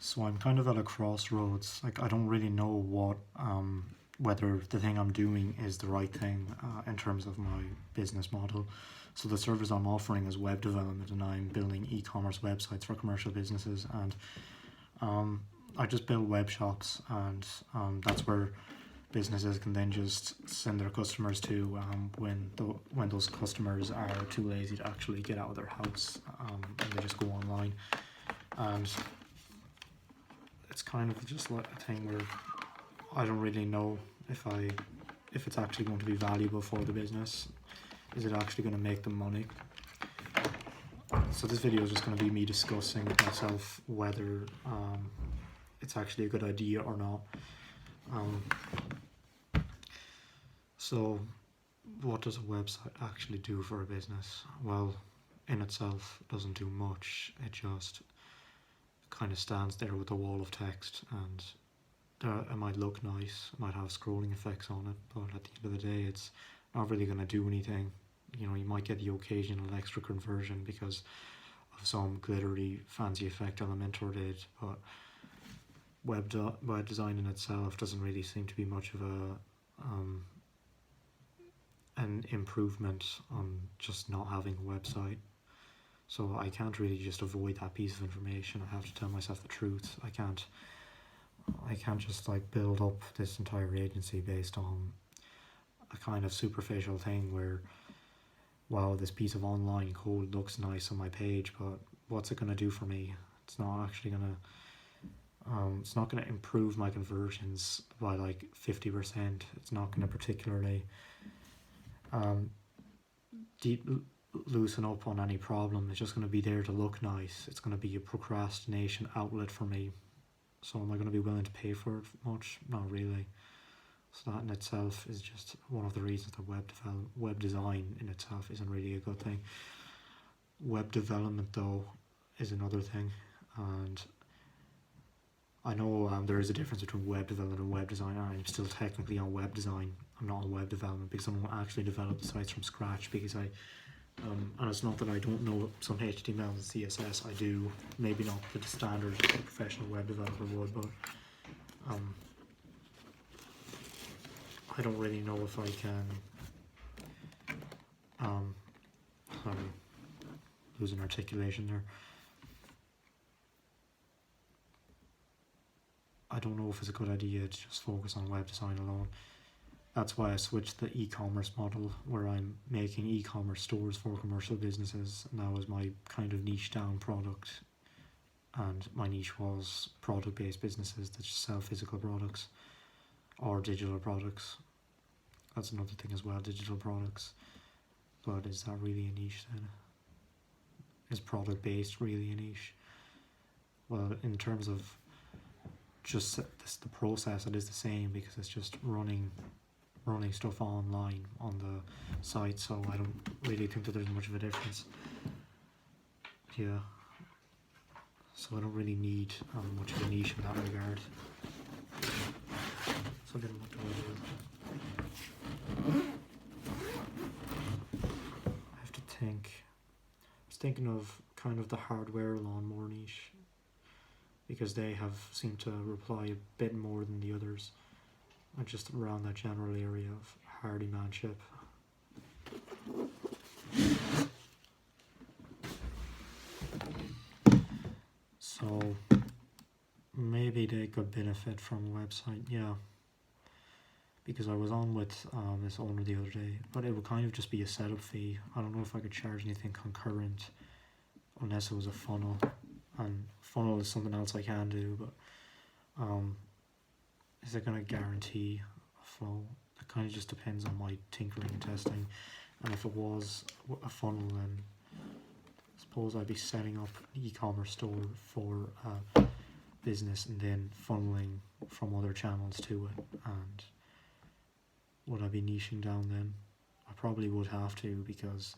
So I'm kind of at a crossroads. Like I don't really know whether the thing I'm doing is the right thing in terms of my business model. So the service I'm offering is web development, and I'm building e-commerce websites for commercial businesses. And I just build web shops, and that's where businesses can then just send their customers to when those customers are too lazy to actually get out of their house, and they just go online. And it's kind of just like a thing where I don't really know if it's actually going to be valuable for the business. Is it actually going to make them money? So this video is just going to be me discussing with myself whether it's actually a good idea or not. So what does a website actually do for a business? Well, in itself it doesn't do much. It just kind of stands there with a wall of text, and it might look nice, it might have scrolling effects on it, but at the end of the day it's not really going to do anything. You might get the occasional extra conversion because of some glittery fancy effect Elementor did, but web design in itself doesn't really seem to be much of an improvement on just not having a website. So I can't really just avoid that piece of information. I have to tell myself the truth. I can't just like build up this entire agency based on a kind of superficial thing where, wow, this piece of online code looks nice on my page, but what's it going to do for me? It's not actually going to improve my conversions by like 50%. It's not going to particularly loosen up on any problem. It's just going to be there to look nice. It's going to be a procrastination outlet for me. So am I going to be willing to pay for it much? Not really. So that in itself is just one of the reasons that web design in itself isn't really a good thing. Web development though is another thing, and I know there is a difference between web development and web design. I'm still technically on web design. I'm not on web development because I don't actually develop the sites from scratch, because and it's not that I don't know some HTML and CSS. I do, maybe not to the standard a professional web developer would, but I don't really know if I can sorry, losing articulation there. I don't know if it's a good idea to just focus on web design alone. That's why I switched the e-commerce model, where I'm making e-commerce stores for commercial businesses, and that was my kind of niche down product. And my niche was product-based businesses that sell physical products or digital products. That's another thing as well, digital products. But is that really a niche then? Is product-based really a niche? Well, in terms of just the process, it is the same, because it's just running stuff online on the site, so I don't really think that there's much of a difference. Yeah, so I don't really need much of a niche in that regard. So then what do I do? I have to think. I was thinking of kind of the hardware lawnmower niche, because they have seemed to reply a bit more than the others, and just around that general area of hardymanship. So maybe they could benefit from a website, yeah. Because I was on with this owner the other day, but it would kind of just be a setup fee. I don't know if I could charge anything concurrent unless it was a funnel, and funnel is something else I can do, but is it going to guarantee a flow? It kind of just depends on my tinkering and testing. And if it was a funnel, then I suppose I'd be setting up an e-commerce store for a business and then funneling from other channels to it. And would I be niching down then? I probably would have to, because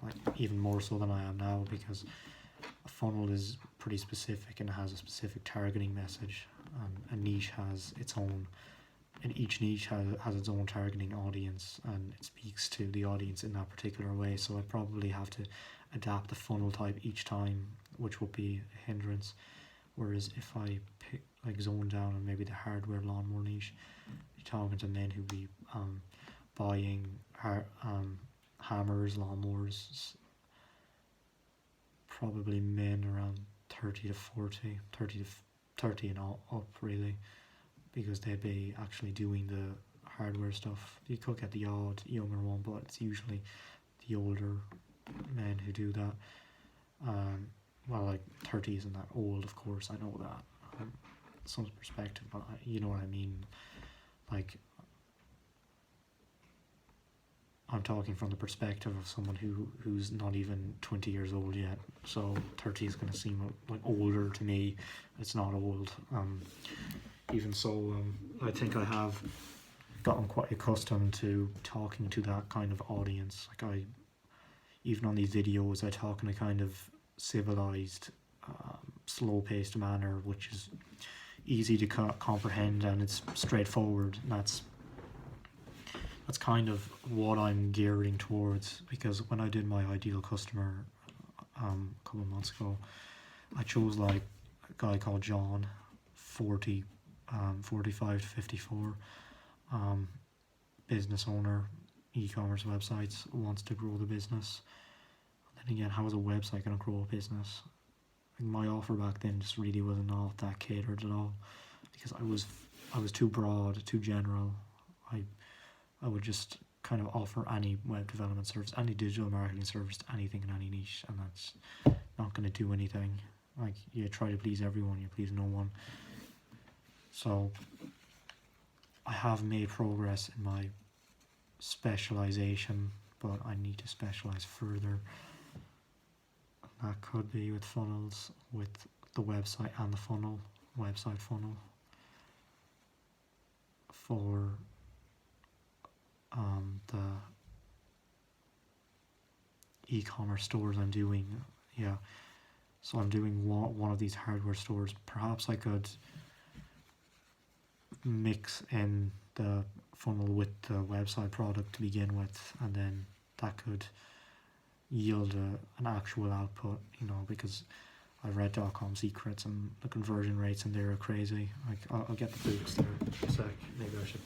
like, even more so than I am now, because a funnel is pretty specific and it has a specific targeting message, and a niche has its own, and each niche has its own targeting audience, and it speaks to the audience in that particular way. So I'd probably have to adapt the funnel type each time, which would be a hindrance. Whereas if I pick, like, zone down on maybe the hardware lawnmower niche, you're talking to men who be buying hammers, lawnmowers, probably men around 30 to 40, 30 and all up really, because they'd be actually doing the hardware stuff. You could get the odd younger one, but it's usually the older men who do that. Well, like 30 isn't that old, of course, I know that. Some perspective, but you know what I mean. Like, I'm talking from the perspective of someone who's not even 20 years old yet. So 30 is going to seem like older to me. It's not old. Even so, I think I have gotten quite accustomed to talking to that kind of audience. Like, even on these videos, I talk in a kind of civilized, slow-paced manner, which is easy to comprehend, and it's straightforward. And that's kind of what I'm gearing towards, because when I did my ideal customer a couple of months ago, I chose like a guy called John, 45 to 54, business owner, e-commerce websites, wants to grow the business. And then again, how is a website going to grow a business? My offer back then just really was not that catered at all, because I was too broad, too general. I would just kind of offer any web development service, any digital marketing service, anything in any niche, and that's not going to do anything. Like, you try to please everyone, you please no one. So I have made progress in my specialization, but I need to specialize further. That could be with funnels, with the website and the website funnel, for the e-commerce stores I'm doing. Yeah, so I'm doing one of these hardware stores. Perhaps I could mix in the funnel with the website product to begin with, and then that could yield an actual output, because I've read .com secrets and the conversion rates and they're crazy. Like, I'll get the books there in a sec. Maybe I should.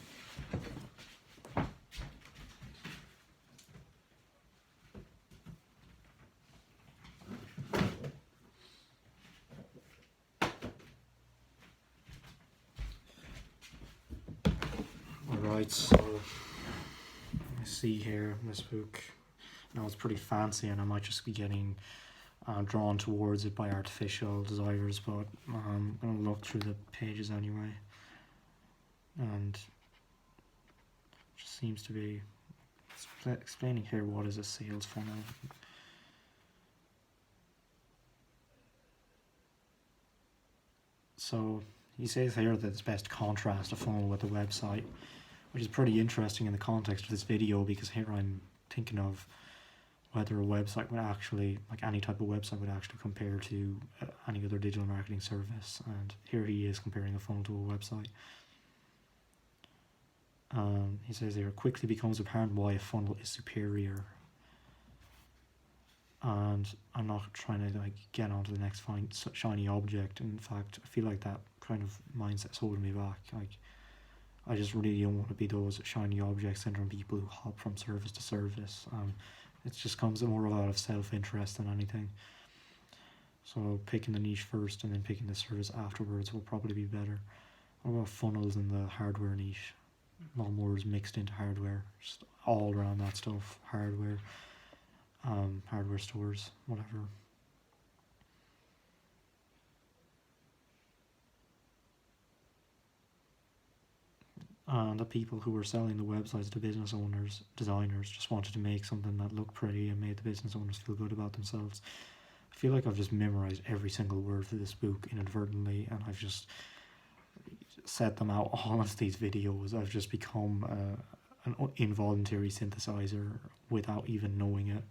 Alright, so I see here this book. Now it's pretty fancy, and I might just be getting drawn towards it by artificial desires, but I'm going to look through the pages anyway, and it just seems to be explaining here what is a sales funnel. So he says here that it's best to contrast a funnel with a website, which is pretty interesting in the context of this video, because here I'm thinking of whether a website would actually, like any type of website, would actually compare to any other digital marketing service. And here he is comparing a funnel to a website. He says here, quickly becomes apparent why a funnel is superior. And I'm not trying to get onto the next shiny object. In fact, I feel like that kind of mindset's holding me back. I just really don't want to be those shiny object syndrome people who hop from service to service. It just comes more out of self-interest than anything. So picking the niche first and then picking the service afterwards will probably be better. What about funnels in the hardware niche? Lawnmowers mixed into hardware, just all around that stuff. Hardware stores, whatever. And the people who were selling the websites, the business owners, designers, just wanted to make something that looked pretty and made the business owners feel good about themselves. I feel like I've just memorized every single word for this book inadvertently, and I've just set them out all of these videos. I've just become an involuntary synthesizer without even knowing it.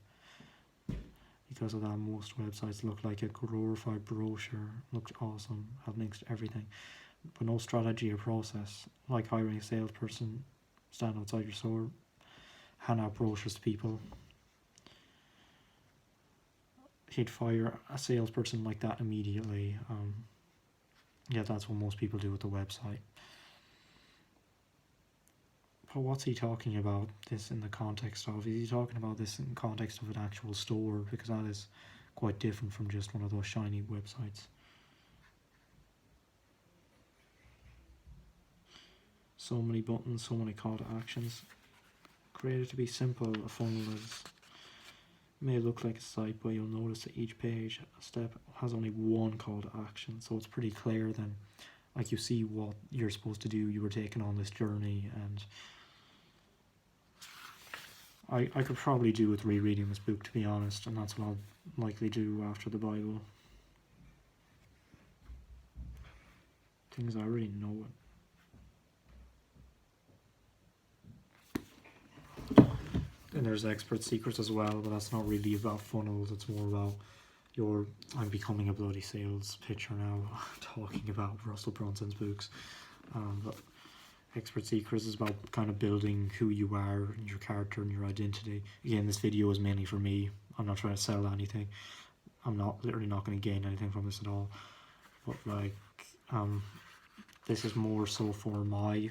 Because of that, most websites look like a glorified brochure, looked awesome, have links to everything, but no strategy or process. Like hiring a salesperson, stand outside your store, hand out brochures to people. He'd fire a salesperson like that immediately. Yeah, that's what most people do with the website. But what's he talking about this in the context of? Is he talking about this in the context of an actual store? Because that is quite different from just one of those shiny websites. So many buttons, so many call to actions. Created to be simple, a funnel may look like a site, but you'll notice that each page step has only one call to action, so it's pretty clear then. Like, you see what you're supposed to do, you were taken on this journey, and I could probably do with rereading this book, to be honest, and that's what I'll likely do after the Bible. Things I already know it. And there's expert secrets as well, but that's not really about funnels, it's more about I'm becoming a bloody sales pitcher now, talking about Russell Brunson's books. But Expert Secrets is about kind of building who you are and your character and your identity. Again, this video is mainly for me. I'm not trying to sell anything. I'm literally not going to gain anything from this at all. But like, this is more so for my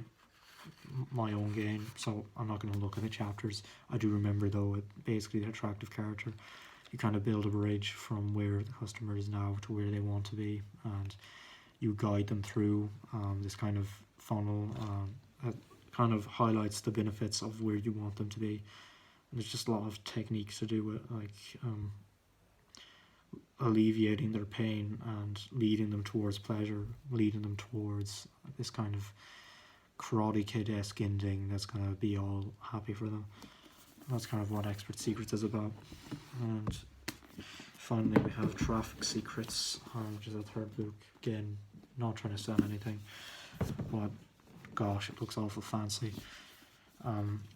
own gain. So I'm not going to look at the chapters. I do remember though, basically the attractive character. You kind of build a bridge from where the customer is now to where they want to be, and you guide them through this kind of funnel that kind of highlights the benefits of where you want them to be. And there's just a lot of techniques to do it, like alleviating their pain and leading them towards pleasure, leading them towards this kind of Karate Kid-esque ending that's going to be all happy for them. That's kind of what Expert Secrets is about. And finally we have Traffic Secrets, which is a third book. Again, not trying to sell anything, but gosh, it looks awful fancy.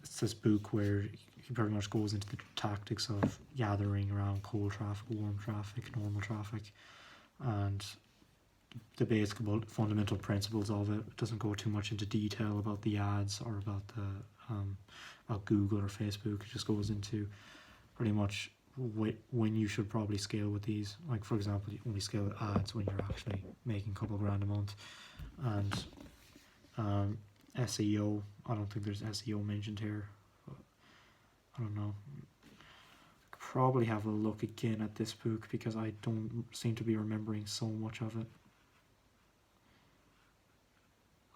It's this book where he pretty much goes into the tactics of gathering around cold traffic, warm traffic, normal traffic, and the basic fundamental principles of it. It doesn't go too much into detail about the ads or about the about Google or Facebook. It just goes into pretty much when you should probably scale with these. Like, for example, you only scale with ads when you're actually making a couple grand a month. And SEO, I don't think there's SEO mentioned here, but I don't know. I could probably have a look again at this book because I don't seem to be remembering so much of it.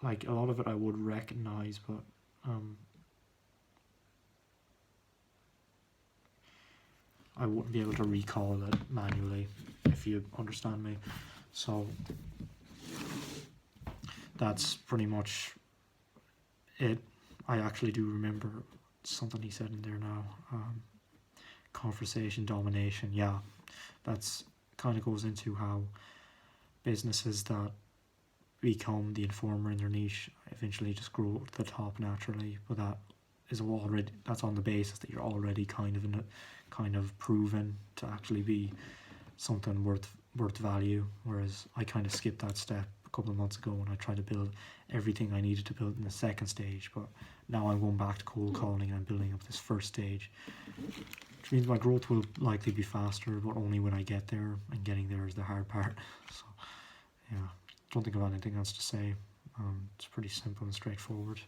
Like, a lot of it I would recognize, but I wouldn't be able to recall it manually, if you understand me. So that's pretty much it. I actually do remember something he said in there now. Conversation domination. Yeah, that's kind of goes into how businesses that become the informer in their niche eventually just grow to the top naturally, but that's on the basis that you're already kind of proven to actually be something worth value. Whereas I kind of skipped that step a couple of months ago when I tried to build everything I needed to build in the second stage, but now I'm going back to cold calling and I'm building up this first stage, which means my growth will likely be faster, but only when I get there, and getting there is the hard part. So yeah, don't think of anything else to say. It's pretty simple and straightforward.